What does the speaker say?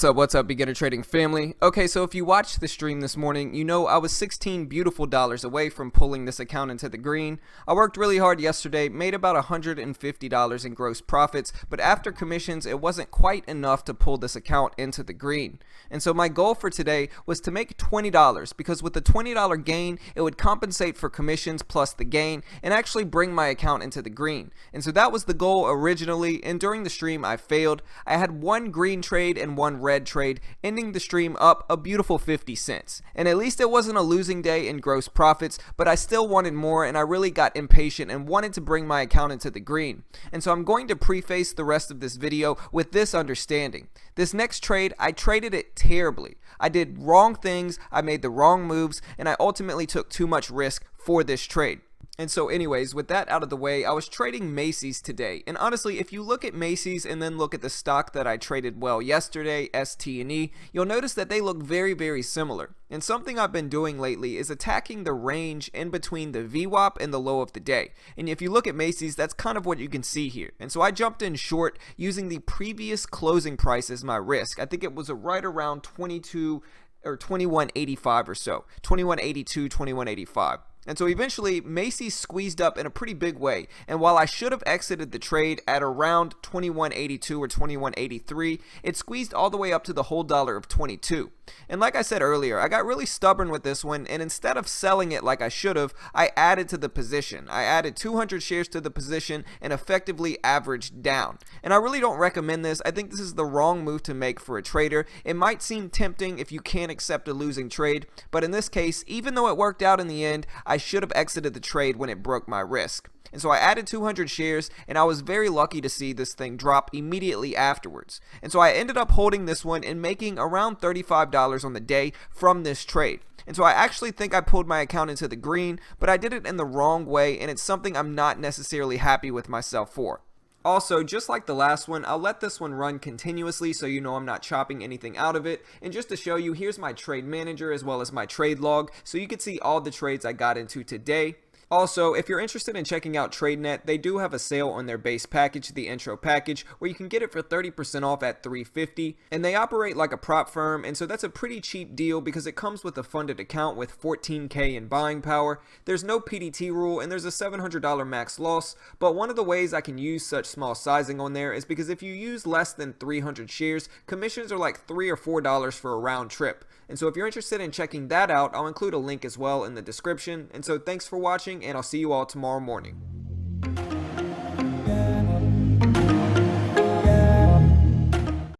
What's up, beginner trading family? Okay, so if you watched the stream this morning, you know I was $16 beautiful away from pulling this account into the green. I worked really hard yesterday, made about $150 in gross profits, but after commissions, it wasn't quite enough to pull this account into the green. And so my goal for today was to make $20, because with the $20 gain, it would compensate for commissions plus the gain and actually bring my account into the green. And so that was the goal originally, and during the stream I failed. I had one green trade and one red trade, ending the stream up a beautiful 50 cents. And at least it wasn't a losing day in gross profits, but I still wanted more, and I really got impatient and wanted to bring my account into the green. And so I'm going to preface the rest of this video with this understanding. This next trade, I traded it terribly. I did wrong things, I made the wrong moves, and I ultimately took too much risk for this trade. And so anyways, with that out of the way, I was trading Macy's today. And honestly, if you look at Macy's and then look at the stock that I traded well yesterday, ST&E, you'll notice that they look very, very similar. And something I've been doing lately is attacking the range in between the VWAP and the low of the day. And if you look at Macy's, that's kind of what you can see here. And so I jumped in short using the previous closing price as my risk. I think it was right around 22 or 21.85 or so, 21.82, 21.85. And so eventually Macy's squeezed up in a pretty big way, and while I should have exited the trade at around 21.82 or 21.83, it squeezed all the way up to the whole dollar of 22. And like I said earlier, I got really stubborn with this one, and instead of selling it like I should have, I added to the position. I added 200 shares to the position and effectively averaged down. And I really don't recommend this. I think this is the wrong move to make for a trader. It might seem tempting if you can't accept a losing trade, but in this case, even though it worked out in the end, I should have exited the trade when it broke my risk. And so I added 200 shares, and I was very lucky to see this thing drop immediately afterwards. And so I ended up holding this one and making around $35 on the day from this trade. And so I actually think I pulled my account into the green, but I did it in the wrong way, and it's something I'm not necessarily happy with myself for. Also, just like the last one, I'll let this one run continuously so you know I'm not chopping anything out of it. And just to show you, here's my trade manager as well as my trade log, so you can see all the trades I got into today. Also, if you're interested in checking out TradeNet, they do have a sale on their base package, the intro package, where you can get it for 30% off at $350. And they operate like a prop firm, and so that's a pretty cheap deal because it comes with a funded account with $14K in buying power. There's no PDT rule, and there's a $700 max loss. But one of the ways I can use such small sizing on there is because if you use less than 300 shares, commissions are like $3 or $4 for a round trip. And so if you're interested in checking that out, I'll include a link as well in the description. And so thanks for watching, and I'll see you all tomorrow morning.